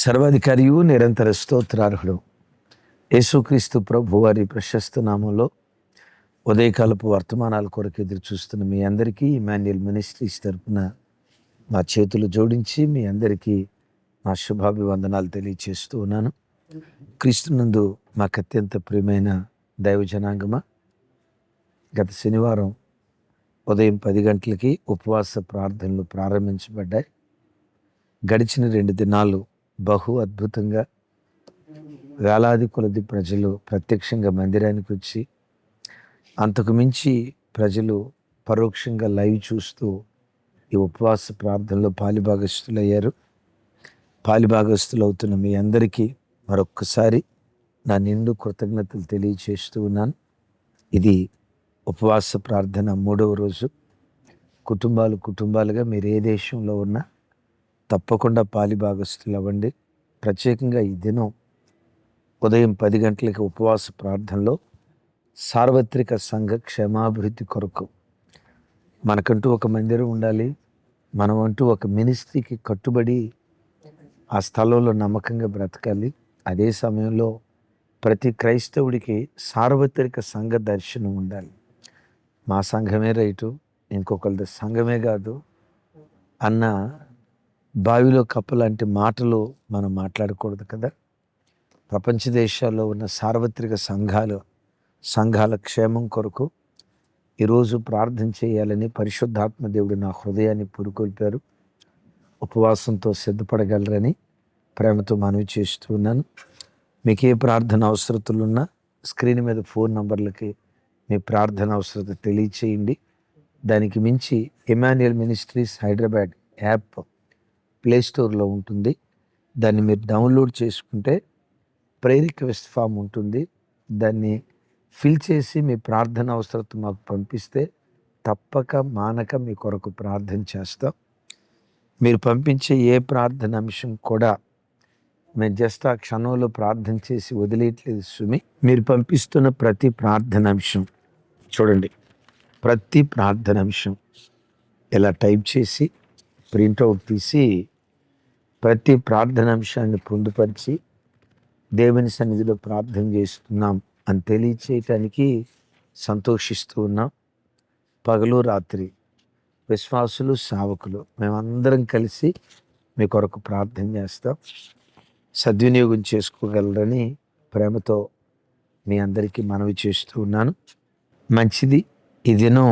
సర్వాధికారియు నిరంతర స్తోత్రార్హుడు యేసుక్రీస్తు ప్రభు వారి ప్రశస్త నామంలో ఉదయకాలపు వర్తమానాల కొరకు ఎదురు చూస్తున్న మీ అందరికీ ఇమాన్యుయల్ మినిస్ట్రీస్ తరపున మా చేతులు జోడించి మీ అందరికీ మా శుభాభివందనాలు తెలియచేస్తూ ఉన్నాను. క్రీస్తునందు మాకు అత్యంత ప్రియమైన దైవ జనాంగమా, గత శనివారం ఉదయం 10 గంటలకి ఉపవాస ప్రార్థనలు ప్రారంభించబడ్డాయి. గడిచిన 2 దినాలు బహు అద్భుతంగా వేలాది కొలది ప్రజలు ప్రత్యక్షంగా మందిరానికి వచ్చి, అంతకు మించి ప్రజలు పరోక్షంగా లైవ్ చూస్తూ ఈ ఉపవాస ప్రార్థనలో పాలిభాగస్తులయ్యారు. పాలిభాగస్తులు అవుతున్న మీ అందరికీ మరొక్కసారి నా నిండు కృతజ్ఞతలు తెలియచేస్తూ ఉన్నాను. ఇది ఉపవాస ప్రార్థన 3వ రోజు. కుటుంబాలుగా మీరు ఏ దేశంలో ఉన్నా తప్పకుండా పాలిభాగస్తులు అవ్వండి. ప్రత్యేకంగా ఈ దినం ఉదయం 10 గంటలకి ఉపవాస ప్రార్థనలో సార్వత్రిక సంఘ క్షేమాభివృద్ధి కొరకు మనకంటూ ఒక మందిరం ఉండాలి. మనమంటూ ఒక మినిస్ట్రీకి కట్టుబడి ఆ స్థలంలో నమ్మకంగా బ్రతకాలి. అదే సమయంలో ప్రతి క్రైస్తవుడికి సార్వత్రిక సంఘ దర్శనం ఉండాలి. మా సంఘమే రైటు, ఇంకొకరిది సంఘమే కాదు అన్న బావిలో కప్పలాంటి మాటలు మనం మాట్లాడకూడదు కదా. ప్రపంచ దేశాల్లో ఉన్న సార్వత్రిక సంఘాల క్షేమం కొరకు ఈరోజు ప్రార్థన చేయాలని పరిశుద్ధాత్మ దేవుడు నా హృదయాన్ని పురుకొల్పారు. ఉపవాసంతో సిద్ధపడగలరని ప్రేమతో మనవి చేస్తూ ఉన్నాను. మీకు ఏ ప్రార్థన అవసరతలున్నా స్క్రీన్ మీద ఫోన్ నంబర్లకి మీ ప్రార్థన అవసరత తెలియచేయండి. దానికి మించి Emmanuel ministries Hyderabad app play స్టోర్లో ఉంటుంది. దాన్ని మీరు డౌన్లోడ్ చేసుకుంటే ప్రేయర్ రిక్వెస్ట్ ఫామ్ ఉంటుంది. దాన్ని ఫిల్ చేసి మీ ప్రార్థన అవసరత మాకు పంపిస్తే తప్పక మానక మీ కొరకు ప్రార్థన చేస్తాం. మీరు పంపించే ఏ ప్రార్థన అంశం కూడా మేము జస్ట్ ఆ క్షణంలో ప్రార్థన చేసి వదిలేయట్లేదు సుమి. మీరు పంపిస్తున్న ప్రతి ప్రార్థన అంశం చూడండి, ప్రతి ప్రార్థన అంశం ఇలా టైప్ చేసి ప్రింట్అవుట్ తీసి ప్రతి ప్రార్థన అంశాన్ని పొందుపరిచి దేవుని సన్నిధిలో ప్రార్థన చేస్తున్నాం అని తెలియచేయటానికి సంతోషిస్తూ ఉన్నాం. పగలు రాత్రి విశ్వాసులు సేవకులు మేమందరం కలిసి మీ కొరకు ప్రార్థన చేస్తాం. సద్వినియోగం చేసుకోగలరని ప్రేమతో మీ అందరికీ మనవి చేస్తూ ఉన్నాను. మంచిది. ఈ దినం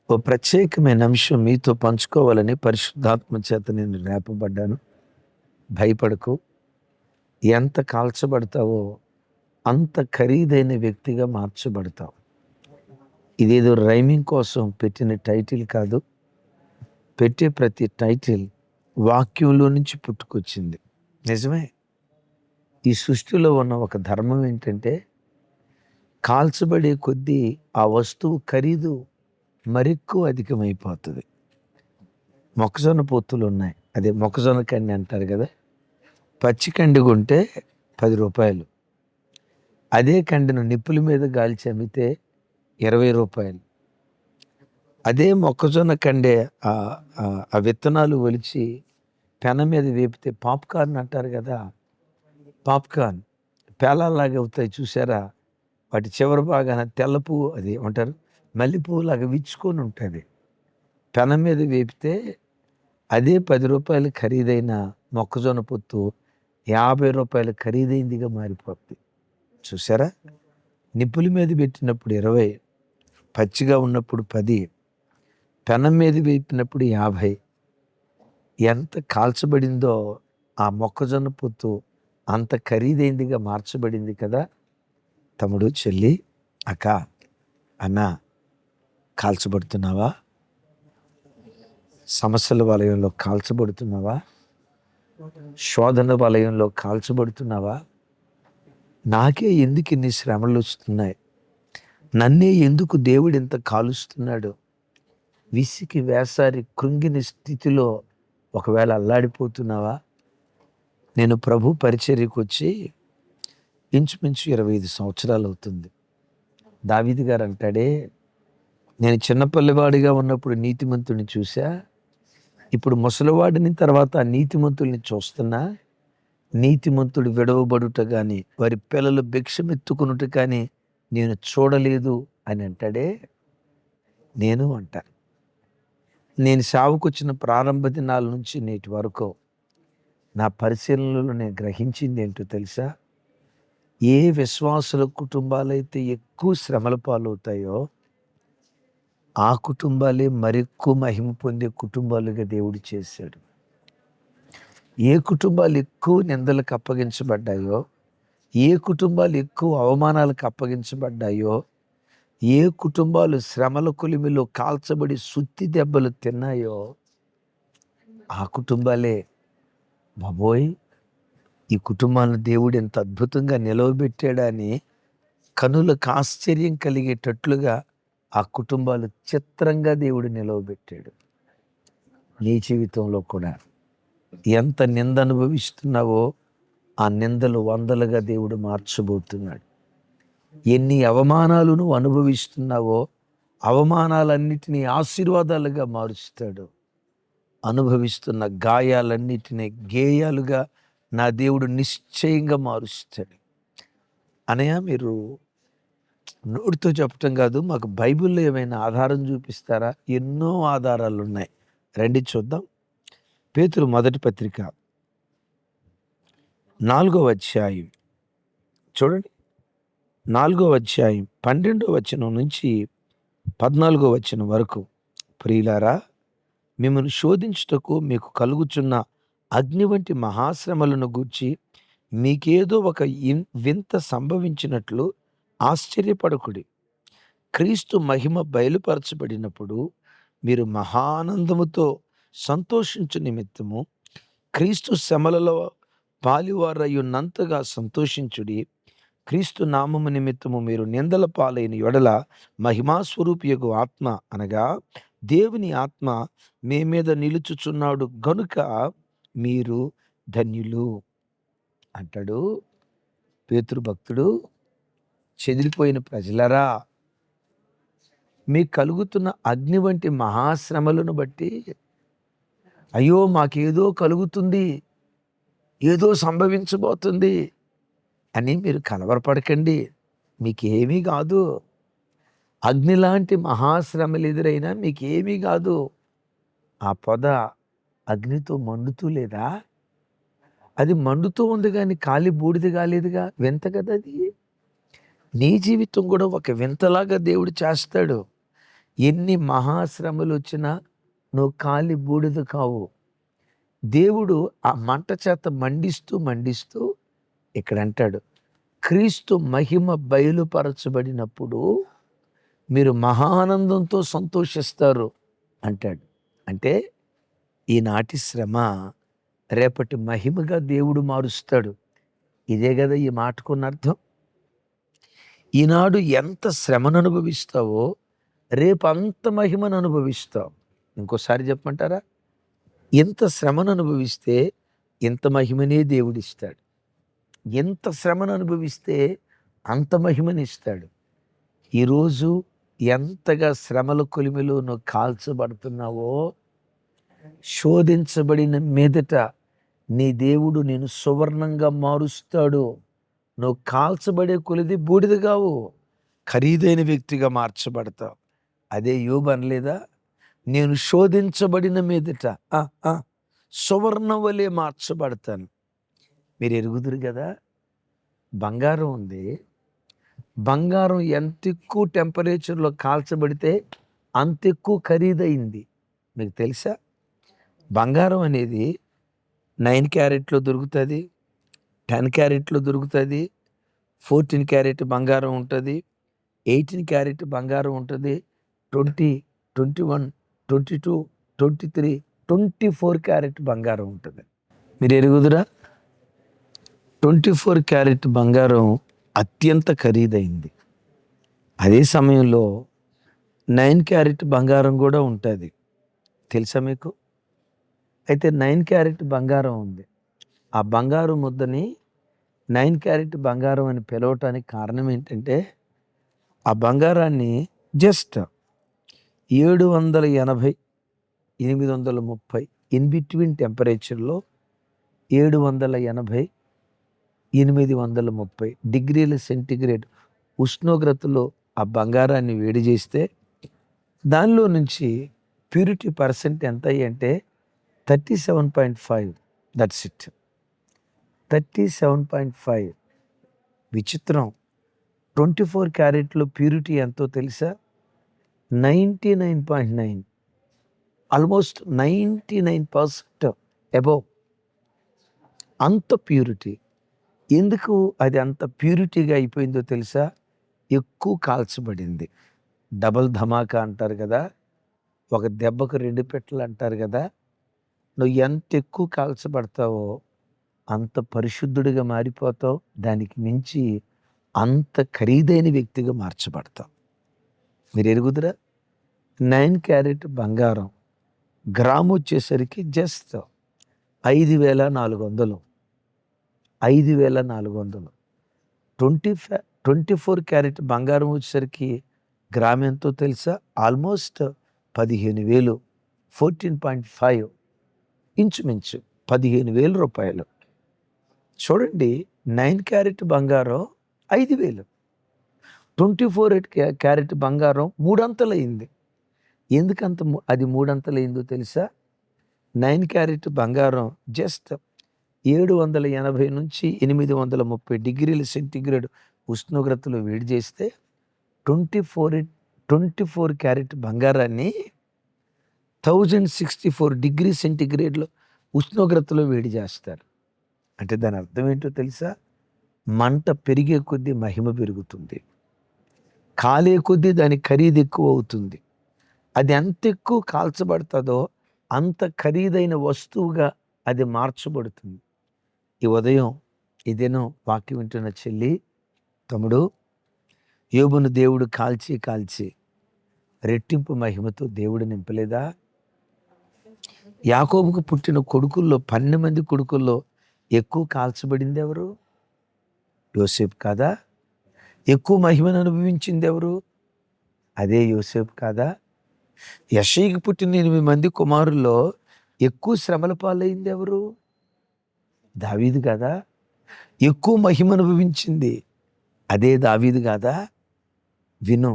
ఓ ప్రత్యేకమైన అంశం మీతో పంచుకోవాలని పరిశుద్ధాత్మ చేత నేను రేపబడ్డాను. భయపడకు. ఎంత కాల్చబడతావో అంత ఖరీదైన వ్యక్తిగా మార్చబడతావు. ఇదేదో రైమింగ్ కోసం పెట్టిన టైటిల్ కాదు. పెట్టే ప్రతి టైటిల్ వాక్యంలో నుంచి పుట్టుకొచ్చింది. నిజమే. ఈ సృష్టిలో ఉన్న ఒక ధర్మం ఏంటంటే, కాల్చబడే కొద్దీ ఆ వస్తువు ఖరీదు మరెక్కువ అధికమైపోతుంది. మొక్కజొన్న పొత్తులు ఉన్నాయి, అదే మొక్కజొన్న కండి అంటారు కదా. పచ్చి కండి కొంటే 10 రూపాయలు. అదే కండిను నిప్పుల మీద గాల్చి అమ్మితే 20 రూపాయలు. అదే మొక్కజొన్న కండే ఆ విత్తనాలు ఒలిచి పెనం మీద వేపితే పాప్కార్న్ అంటారు కదా. పాప్కార్న్ పేలాల్లాగా అవుతాయి చూసారా. వాటి చివరి భాగాన తెల్ల పువ్వు, అది ఏమంటారు, మల్లెపువ్వు లాగా విచ్చుకొని ఉంటుంది. పెనం మీద వేపితే అదే 10 రూపాయలు ఖరీదైన మొక్కజొన్న పొత్తు 50 రూపాయలు ఖరీదైందిగా మారిపోద్ది. చూసారా. నిప్పుల మీద పెట్టినప్పుడు 20, పచ్చిగా ఉన్నప్పుడు 10, పెనం మీద వేపినప్పుడు 50. ఎంత కాల్చబడిందో ఆ మొక్కజొన్న పొత్తు అంత ఖరీదైందిగా మార్చబడింది కదా. తమ్ముడు, చెల్లి, అక్క, అన్న, కాల్చబడుతున్నావా? సమస్యల వలయంలో కాల్చబడుతున్నావా? శోధన వలయంలో కాల్చబడుతున్నావా? నాకే ఎందుకు ఇన్ని శ్రమలు వస్తున్నాయి, నన్నే ఎందుకు దేవుడు ఇంత కాలుస్తున్నాడు, విసికి వేసారి కృంగిన స్థితిలో ఒకవేళ అల్లాడిపోతున్నావా? నేను ప్రభు పరిచర్యకు వచ్చి ఇంచుమించు 25 సంవత్సరాలు అవుతుంది. దావీదు గారు అంటాడే, నేను చిన్నపల్లివాడిగా ఉన్నప్పుడు నీతిమంతుని చూసా, ఇప్పుడు ముసలివాడిని తర్వాత ఆ నీతిమంతుల్ని చూస్తున్నా. నీతిమంతుడు విడవబడుట గాని వారి పిల్లలు భిక్షమెత్తుకునుట కానీ నేను చూడలేదు అని అంటాడే. నేను అంటాను, నేను సావుకొచ్చిన ప్రారంభ దినాల నుంచి నేటి వరకు నా పరిశీలనలో నేను గ్రహించింది ఏంటో తెలుసా? ఏ విశ్వాసుల కుటుంబాలైతే ఎక్కువ శ్రమల పాలవుతాయో ఆ కుటుంబాలే మరెక్కువ మహిమ పొందే కుటుంబాలుగా దేవుడు చేశాడు. ఏ కుటుంబాలు ఎక్కువ నిందలకు అప్పగించబడ్డాయో, ఏ కుటుంబాలు ఎక్కువ అవమానాలకు అప్పగించబడ్డాయో, ఏ కుటుంబాలు శ్రమల కొలిమిలో కాల్చబడి సుత్తి దెబ్బలు తిన్నాయో ఆ కుటుంబాలే, బాబోయ్ ఈ కుటుంబాలను దేవుడు ఎంత అద్భుతంగా నిలవబెట్టాడని కనులకు ఆశ్చర్యం కలిగేటట్లుగా ఆ కుటుంబాలు చిత్రంగా దేవుడు నిలవబెట్టాడు. నీ జీవితంలో కూడా ఎంత నింద అనుభవిస్తున్నావో ఆ నిందలు వందలుగా దేవుడు మార్చబోతున్నాడు. ఎన్ని అవమానాలు నువ్వు అనుభవిస్తున్నావో అవమానాలన్నిటినీ ఆశీర్వాదాలుగా మారుస్తాడు. అనుభవిస్తున్న గాయాలన్నిటినీ గేయాలుగా నా దేవుడు నిశ్చయంగా మారుస్తాడు. అనయ్య, మీరు నోటితో చెప్పటం కాదు, మాకు బైబిల్లో ఏమైనా ఆధారం చూపిస్తారా? ఎన్నో ఆధారాలు ఉన్నాయి, రండి చూద్దాం. పేతురు మొదటి పత్రిక 4వ అధ్యాయం చూడండి. 4వ అధ్యాయం 12వ వచనం నుంచి 14వ వచనం వరకు. ప్రియులారా, మిమ్మల్ని శోధించుటకు మీకు కలుగుచున్న అగ్ని వంటి మహాశ్రమలను గూర్చి మీకేదో ఒక వింత సంభవించినట్లు ఆశ్చర్యపడకుడి. క్రీస్తు మహిమ బయలుపరచబడినప్పుడు మీరు మహానందముతో సంతోషించు నిమిత్తము క్రీస్తు శ్రమలలో పాలివారయ్యున్నంతగా సంతోషించుడి. క్రీస్తు నామము నిమిత్తము మీరు నిందల పాలైన యొడల మహిమాస్వరూపియగు ఆత్మ అనగా దేవుని ఆత్మ మీ మీద నిలుచుచున్నాడు గనుక మీరు ధన్యులు అంటాడు పేతురు భక్తుడు. చెదిరిపోయిన ప్రజలరా, మీకు కలుగుతున్న అగ్ని వంటి మహాశ్రమలను బట్టి అయ్యో మాకేదో కలుగుతుంది, ఏదో సంభవించబోతుంది అని మీరు కలవరపడకండి. మీకేమీ కాదు. అగ్ని లాంటి మహాశ్రమలు ఎదురైనా మీకేమీ కాదు. ఆ పొద అగ్నితో మండుతూ లేదా? అది మండుతూ ఉంది కానీ కాలి బూడిద కాలేదుగా. వింత కదా అది. నీ జీవితం కూడా ఒక వింతలాగా దేవుడు చేస్తాడు. ఎన్ని మహాశ్రమలు వచ్చినా నువ్వు కాలి బూడిద కావు. దేవుడు ఆ మంట చేత మండిస్తూ మండిస్తూ ఇక్కడ అంటాడు, క్రీస్తు మహిమ బయలుపరచబడినప్పుడు మీరు మహానందంతో సంతోషిస్తారు అంటాడు. అంటే ఈనాటి శ్రమ రేపటి మహిమగా దేవుడు మారుస్తాడు. ఇదే కదా ఈ మాటకున్న అర్థం. ఈనాడు ఎంత శ్రమను అనుభవిస్తావో రేపు అంత మహిమను అనుభవిస్తావు. ఇంకోసారి చెప్పమంటారా? ఎంత శ్రమను అనుభవిస్తే ఎంత మహిమనే దేవుడిస్తాడు. ఎంత శ్రమను అనుభవిస్తే అంత మహిమనిస్తాడు. ఈరోజు ఎంతగా శ్రమల కొలిమిలో నువ్వు కాల్చబడుతున్నావో, శోధించబడిన మీదట నీ దేవుడు నేను సువర్ణంగా మారుస్తాడు. నువ్వు కాల్చబడే కొలిది బూడిద కావు, ఖరీదైన వ్యక్తిగా మార్చబడతావు. అదే యోబు అనలేదా? నేను శోధించబడిన మీదట సువర్ణ వలె మార్చబడతాను. మీరు ఎరుగుదురు కదా, బంగారం ఉంది. బంగారం ఎంత ఎక్కువ టెంపరేచర్లో కాల్చబడితే అంత ఎక్కువ ఖరీదైంది. మీకు తెలుసా? బంగారం అనేది 9 క్యారెట్లో దొరుకుతుంది, 10 క్యారెట్లో దొరుకుతుంది, 14 క్యారెట్ బంగారం ఉంటుంది, 18 క్యారెట్ బంగారం ఉంటుంది, 20, 21, 22, 23, 24 క్యారెట్ బంగారం ఉంటుంది. మీరు ఎరుగుదురా? 24 క్యారెట్ బంగారం అత్యంత ఖరీదైంది. అదే సమయంలో 9 క్యారెట్ బంగారం కూడా ఉంటుంది. తెలుసా మీకు? అయితే 9 క్యారెట్ బంగారం ఉంది. ఆ బంగారు ముద్దని 9 క్యారెట్ బంగారం అని పిలవటానికి కారణం ఏంటంటే, ఆ బంగారాన్ని జస్ట్ 780, 830 ఇన్ బిట్వీన్ టెంపరేచర్లో 780, 830 డిగ్రీల సెంటిగ్రేడ్ ఉష్ణోగ్రతలో ఆ బంగారాన్ని వేడి చేస్తే దానిలో నుంచి ప్యూరిటీ పర్సెంట్ ఎంత అయ్యి అంటే 37.5. That's it. 37.5. విచిత్రం. 24 క్యారెట్లో ప్యూరిటీ ఎంతో తెలుసా? 99.9. Almost 99% above. అంత ప్యూరిటీ. ఎందుకు అది అంత ప్యూరిటీగా అయిపోయిందో తెలుసా? ఎక్కువ కాల్చబడింది. డబల్ ధమాకా అంటారు కదా, ఒక దెబ్బకు 2 పెట్టెలు అంటారు కదా. నువ్వు ఎంత ఎక్కువ కాల్చబడతావో అంత పరిశుద్ధుడిగా మారిపోతావు. దానికి మించి అంత ఖరీదైన వ్యక్తిగా మార్చబడతావు. మీరు ఎరుగుదురా? 9 క్యారెట్ బంగారం గ్రాము వచ్చేసరికి జస్ట్ 5,400. 5,400. 24 క్యారెట్ బంగారం వచ్చేసరికి గ్రామ్ ఎంతో తెలుసా? ఆల్మోస్ట్ 15,000. 14.5. ఇంచుమించు 15,000 రూపాయలు. చూడండి, 9 క్యారెట్ బంగారం 5,000. 24 క్యారెట్ బంగారం మూడంతలైంది. ఎందుకంత అది మూడంతలైందో తెలుసా? 9 క్యారెట్ బంగారం జస్ట్ 780 నుంచి 830 డిగ్రీల సెంటిగ్రేడ్ ఉష్ణోగ్రతలో వేడి చేస్తే 24 క్యారెట్ బంగారాన్ని 1064 డిగ్రీ సెంటిగ్రేడ్లో ఉష్ణోగ్రతలో వేడి చేస్తారు. అంటే దాని అర్థం ఏంటో తెలుసా? మంట పెరిగే కొద్దీ మహిమ పెరుగుతుంది, కాలే కొద్దీ దాని ఖరీదు ఎక్కువ అవుతుంది. అది ఎంత ఎక్కువ కాల్చబడుతుందో అంత ఖరీదైన వస్తువుగా అది మార్చబడుతుంది. ఈ ఉదయం ఇదేనో వాక్యం వింటున్న చెల్లి, తమ్ముడు, యోబును దేవుడు కాల్చి రెట్టింపు మహిమతో దేవుడు నింపలేదా? యాకోబుకు పుట్టిన కొడుకుల్లో 12 మంది కొడుకుల్లో ఎక్కువ కాల్చబడింది ఎవరు? యోసేపు కాదా? ఎక్కువ మహిమను అనుభవించింది ఎవరు? అదే యోసేపు కాదా? యెషయికి పుట్టిన 8 మంది కుమారుల్లో ఎక్కువ శ్రమల పాలైంది ఎవరు? దావీదు కాదా? ఎక్కువ మహిమ అనుభవించింది అదే దావీదు కాదా? విను,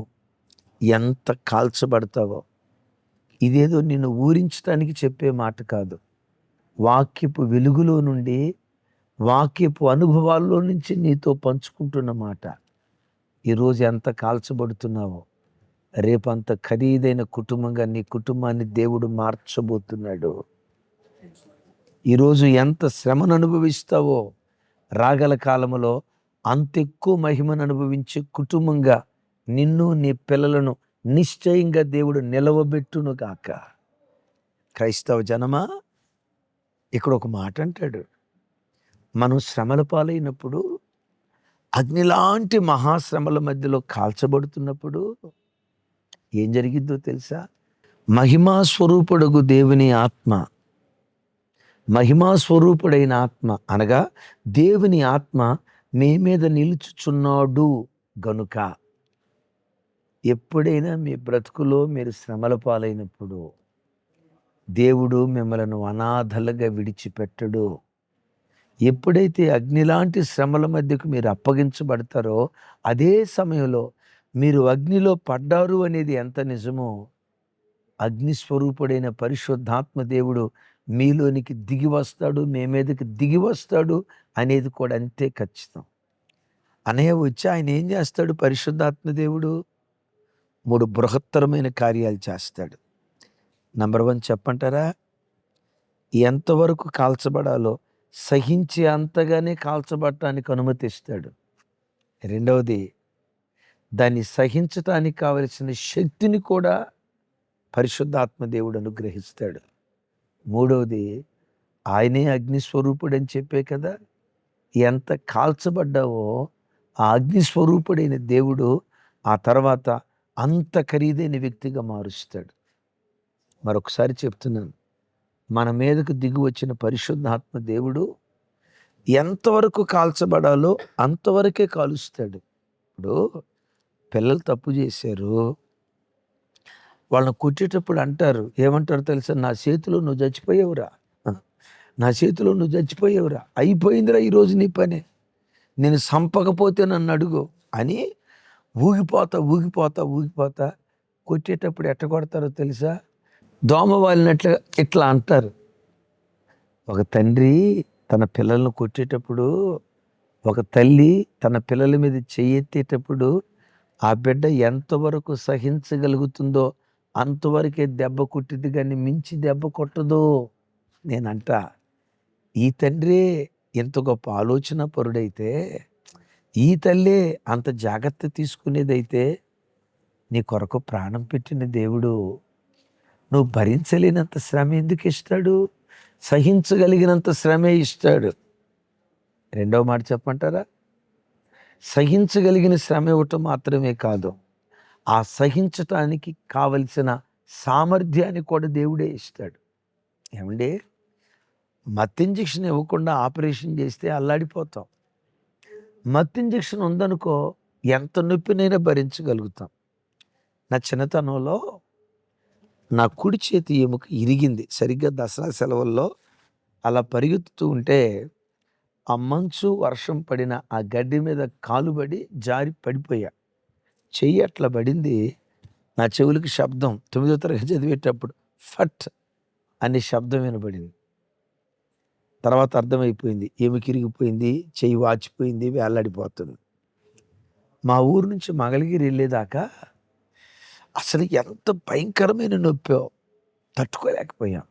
ఎంత కాల్చబడతావో ఇదేదో నిన్ను ఊరించడానికి చెప్పే మాట కాదు. వాక్యపు వెలుగులో నుండి, వాక్యపు అనుభవాల్లో నుంచి నీతో పంచుకుంటున్న మాట. ఈరోజు ఎంత కాల్చబడుతున్నావో రేపంత ఖరీదైన కుటుంబంగా నీ కుటుంబాన్ని దేవుడు మార్చబోతున్నాడు. ఈరోజు ఎంత శ్రమను అనుభవిస్తావో రాగల కాలంలో అంత ఎక్కువ మహిమను అనుభవించే కుటుంబంగా నిన్ను నీ పిల్లలను నిశ్చయంగా దేవుడు నిలవబెట్టును గాక. క్రైస్తవ జనమా, ఇక్కడ ఒక మాట అంటాడు, మనం శ్రమల పాలైనప్పుడు, అగ్నిలాంటి మహాశ్రమల మధ్యలో కాల్చబడుతున్నప్పుడు ఏం జరిగిద్దో తెలుసా? మహిమా స్వరూపుడగు దేవుని ఆత్మ, మహిమా స్వరూపుడైన ఆత్మ అనగా దేవుని ఆత్మ మీ మీద నిలుచుచున్నాడు గనుక. ఎప్పుడైనా మీ బ్రతుకులో మీరు శ్రమల పాలైనప్పుడు దేవుడు మిమ్మల్ని అనాథలుగా విడిచిపెట్టడు. ఎప్పుడైతే అగ్నిలాంటి శ్రమల మధ్యకు మీరు అప్పగించబడతారో అదే సమయంలో మీరు అగ్నిలో పడ్డారు అనేది ఎంత నిజమో, అగ్నిస్వరూపుడైన పరిశుద్ధాత్మ దేవుడు మీలోనికి దిగి వస్తాడు, మీ మీదకి దిగి వస్తాడు అనేది కూడా అంతే ఖచ్చితం. అన్నయ్య వచ్చి ఆయన ఏం చేస్తాడు? పరిశుద్ధాత్మ దేవుడు 3 బృహత్తరమైన కార్యాలు చేస్తాడు. నంబర్ 1 చెప్పంటారా? ఎంతవరకు కాల్చబడాలో సహించే అంతగానే కాల్చబడటానికి అనుమతిస్తాడు. రెండవది, దాన్ని సహించటానికి కావలసిన శక్తిని కూడా పరిశుద్ధాత్మ దేవుడు అనుగ్రహిస్తాడు. మూడవది, ఆయనే అగ్నిస్వరూపుడు అని చెప్పే కదా. ఎంత కాల్చబడ్డావో ఆ అగ్నిస్వరూపుడైన దేవుడు ఆ తర్వాత అంత ఖరీదైన వ్యక్తిగా మారుస్తాడు. మరొకసారి చెప్తున్నాను, మన మీదకు దిగి వచ్చిన పరిశుద్ధాత్మ దేవుడు ఎంతవరకు కాల్చబడాలో అంతవరకే కాలుస్తాడు. ఇప్పుడు పిల్లలు తప్పు చేశారు, వాళ్ళని కొట్టేటప్పుడు అంటారు, ఏమంటారు తెలుసా? నా చేతిలో నువ్వు చచ్చిపోయేవురా, నా చేతిలో నువ్వు చచ్చిపోయేవురా, అయిపోయిందిరా ఈరోజు నీ పని. నేను చంపకపోతే నన్ను అడుగు అని ఊగిపోతా ఊగిపోతా ఊగిపోతా కొట్టేటప్పుడు ఎట్ట కొడతారో తెలుసా? దోమ వాలినట్లు ఇట్లా అంటారు. ఒక తండ్రి తన పిల్లలను కొట్టేటప్పుడు, ఒక తల్లి తన పిల్లల మీద చెయ్యెత్తేటప్పుడు ఆ బిడ్డ ఎంతవరకు సహించగలుగుతుందో అంతవరకే దెబ్బ కొట్టిద్ది కానీ మించి దెబ్బ కొట్టదు. నేనంట ఈ తండ్రే ఎంత గొప్ప ఆలోచన పరుడైతే, ఈ తల్లే అంత జాగ్రత్త తీసుకునేదైతే, నీ కొరకు ప్రాణం పెట్టిన దేవుడు నువ్వు భరించలేనంత శ్రమ ఎందుకు ఇస్తాడు? సహించగలిగినంత శ్రమే ఇస్తాడు. రెండవ మాట చెప్పమంటారా? సహించగలిగిన శ్రమ ఇవ్వటం మాత్రమే కాదు, ఆ సహించటానికి కావలసిన సామర్థ్యాన్ని కూడా దేవుడే ఇస్తాడు. ఏమండి, మత్తు ఇంజెక్షన్ ఇవ్వకుండా ఆపరేషన్ చేస్తే అల్లాడిపోతాం. మత్తు ఇంజెక్షన్ ఉందనుకో ఎంత నొప్పినైనా భరించగలుగుతాం. నా చిన్నతనంలో నా కుడి చేతి ఎముక ఇరిగింది. సరిగ్గా దసరా సెలవుల్లో అలా పరిగెత్తుతూ ఉంటే ఆ మంచు వర్షం పడిన ఆ గడ్డి మీద కాలుబడి జారి పడిపోయా. చెయ్యి అట్లా పడింది. నా చెవులకి శబ్దం 9వ తరగతి చదివేటప్పుడు ఫట్ అనే శబ్దం వినబడింది. తర్వాత అర్థమైపోయింది, ఎముక ఇరిగిపోయింది, చెయ్యి వాచిపోయింది, వేలాడిపోతుంది. మా ఊరు నుంచి మంగళగిరి వెళ్ళేదాకా అసలు ఎంత భయంకరమైన నొప్పో తట్టుకోలేకపోయాం.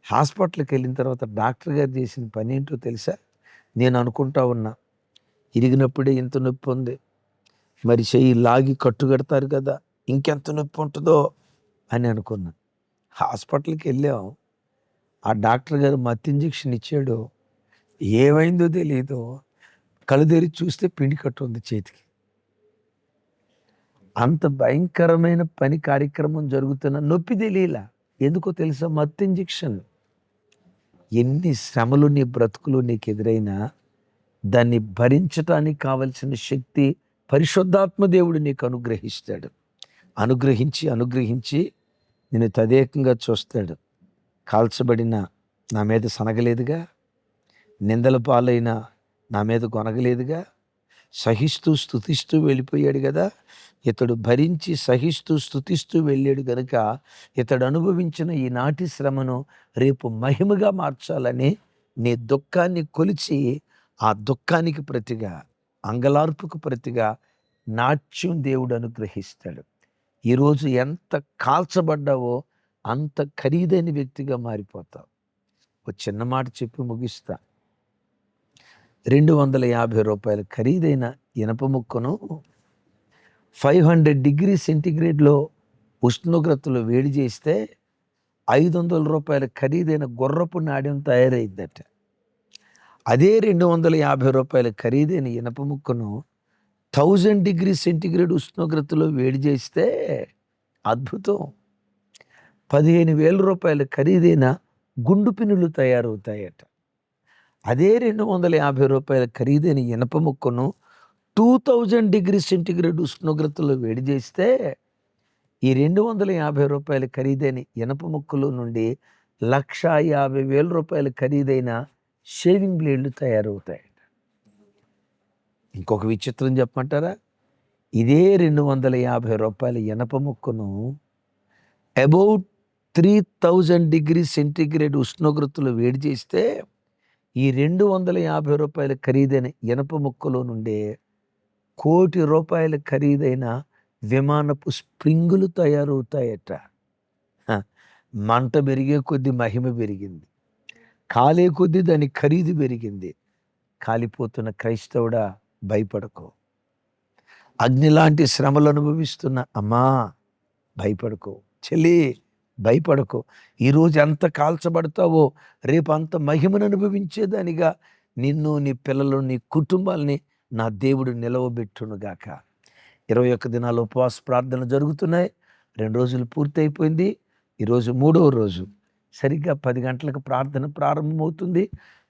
హాస్పిటల్కి వెళ్ళిన తర్వాత డాక్టర్ గారు చేసిన పని ఏంటో తెలుసా? నేను అనుకుంటా ఉన్నా, ఇరిగినప్పుడే ఇంత నొప్పి ఉంది, మరి చెయ్యి లాగి కట్టుగడతారు కదా, ఇంకెంత నొప్పి ఉంటుందో అని అనుకున్నా. హాస్పిటల్కి వెళ్ళాం. ఆ డాక్టర్ గారు మత్తు ఇంజెక్షన్ ఇచ్చాడు. ఏమైందో తెలియదు, కళ్ళు తెరిచి చూస్తే పిండి కట్టు ఉంది చేతికి. అంత భయంకరమైన పని కార్యక్రమం జరుగుతున్న నొప్పి తెలియలా. ఎందుకో తెలుసా? మత్తు ఇంజెక్షన్. ఎన్ని శ్రమలు నీ బ్రతుకులు నీకు ఎదురైనా దాన్ని భరించటానికి కావలసిన శక్తి పరిశుద్ధాత్మ దేవుడు నీకు అనుగ్రహిస్తాడు. అనుగ్రహించి అనుగ్రహించి నేను తదేకంగా చూస్తాడు. కాల్చబడిన నా మీద సనగలేదుగా, నిందల పాలైన నా మీద కొనగలేదుగా, సహిస్తూ స్తుతిస్తూ వెళ్ళిపోయాడు కదా. ఇతడు భరించి సహిస్తూ స్తుతిస్తూ వెళ్ళాడు గనుక ఇతడు అనుభవించిన ఈనాటి శ్రమను రేపు మహిమగా మార్చాలని నీ దుఃఖాన్ని కొలిచి ఆ దుఃఖానికి ప్రతిగా, అంగలార్పుకు ప్రతిగా నాట్యం దేవుడు అనుగ్రహిస్తాడు. ఈరోజు ఎంత కాల్చబడ్డావో అంత ఖరీదైన వ్యక్తిగా మారిపోతావు. ఒక చిన్న మాట చెప్పి ముగిస్తా. 250 రూపాయల ఖరీదైన ఇనప ముక్కను 500 డిగ్రీ సెంటిగ్రేడ్లో ఉష్ణోగ్రతలో వేడి చేస్తే 500 రూపాయల ఖరీదైన గుర్రపు నాణ్యం తయారైద్దట. అదే 250 రూపాయల ఖరీదైన ఇనప ముక్కను 1000 డిగ్రీ సెంటిగ్రేడ్ ఉష్ణోగ్రతలో వేడి చేస్తే అద్భుతం, 15,000 రూపాయల ఖరీదైన గుండు పిన్నులు తయారవుతాయట. అదే 250 రూపాయల ఖరీదైన ఇనప ముక్కను 2000 డిగ్రీ సెంటిగ్రేడ్ ఉష్ణోగ్రతలో వేడి చేస్తే ఈ 250 రూపాయల ఖరీదైన ఇనప ముక్కలో నుండి 1,50,000 రూపాయల ఖరీదైన షేవింగ్ బ్లేడ్లు తయారవుతాయట. ఇంకొక విచిత్రం చెప్పమంటారా? ఇదే 250 రూపాయల ఇనప ముక్కను అబౌట్ 3000 డిగ్రీ సెంటిగ్రేడ్ ఉష్ణోగ్రతలో వేడి చేస్తే ఈ 250 రూపాయల ఖరీదైన ఇనప ముక్కలో నుండే 1,00,00,000 రూపాయల ఖరీదైన విమానపు స్ప్రింగులు తయారవుతాయట. మంట పెరిగే కొద్దీ మహిమ పెరిగింది, కాలే కొద్దీ దాని ఖరీదు పెరిగింది. కాలిపోతున్న క్రైస్తవుడా, భయపడకు. అగ్ని లాంటి శ్రమలు అనుభవిస్తున్న అమ్మా, భయపడకు. చెల్లి, భయపడకు. ఈరోజు ఎంత కాల్చబడతావో రేపు అంత మహిమను అనుభవించేదానిగా నిన్ను, నీ పిల్లలు, నీ కుటుంబాల్ని నా దేవుడు నిలవబెట్టునుగాక. 21 దినాలు ఉపవాస ప్రార్థన జరుగుతున్నాయి. 2 రోజులు పూర్తయిపోయింది. ఈరోజు 3వ రోజు. సరిగ్గా 10 గంటలకు ప్రార్థన ప్రారంభమవుతుంది.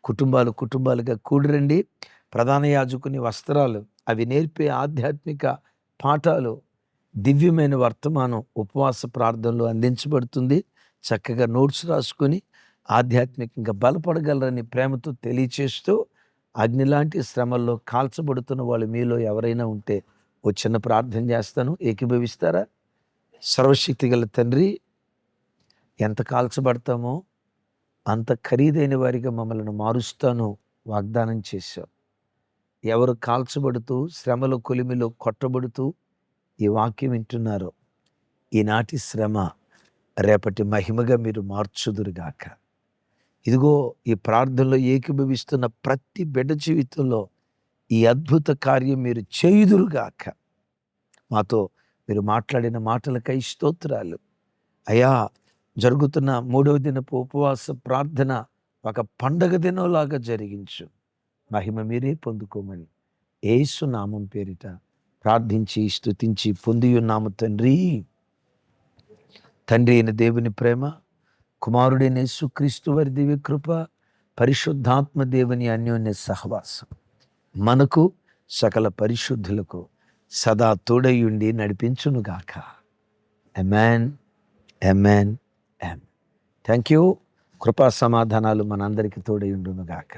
కుటుంబాలుగా కూడిరండి. ప్రధాన యాజకుని వస్త్రాలు, అవి నేర్పే ఆధ్యాత్మిక పాఠాలు, దివ్యమైన వర్తమానం ఉపవాస ప్రార్థనలో అందించబడుతుంది. చక్కగా నోట్స్ రాసుకొని ఆధ్యాత్మికంగా బలపడగలరని ప్రేమతో తెలియచేస్తూ అగ్నిలాంటి శ్రమల్లో కాల్చబడుతున్న వాళ్ళు మీలో ఎవరైనా ఉంటే ఓ చిన్న ప్రార్థన చేస్తాను, ఏకీభవిస్తారా? సర్వశక్తిగల తండ్రి, ఎంత కాల్చబడతామో అంత ఖరీదైన వారిగా మమ్మల్ని మారుస్తాను వాగ్దానం చేశావు. ఎవరు కాల్చబడుతూ శ్రమల కొలిమిలో కొట్టబడుతూ ఈ వాక్యం వింటున్నారో, ఈనాటి శ్రమ రేపటి మహిమగా మీరు మార్చుదురుగాక. ఇదిగో ఈ ప్రార్థనలో ఏకీభవిస్తున్న ప్రతి బిడ్డ జీవితంలో ఈ అద్భుత కార్యం మీరు చేయుదురుగాక. మాతో మీరు మాట్లాడిన మాటలకై స్తోత్రాలు అయ్యా. జరుగుతున్న 3వ దినపు ఉపవాస ప్రార్థన ఒక పండగ దినంలాగా జరిగించు. మహిమ మీరే పొందుకోమని యేసు నామం పేరిట ప్రార్థించి స్తుతించి పొందియున్నాము తండ్రి. తండ్రి అయిన దేవుని ప్రేమ, కుమారుడైన యేసుక్రీస్తు వారి దివ్య కృప, పరిశుద్ధాత్మ దేవుని అన్యోన్య సహవాసం మనకు సకల పరిశుద్ధులకు సదా తోడయుండి నడిపించునుగాక. Amen, amen, amen. Thank you. కృపా సమాధానాలు మనందరికీ తోడయుండునుగాక.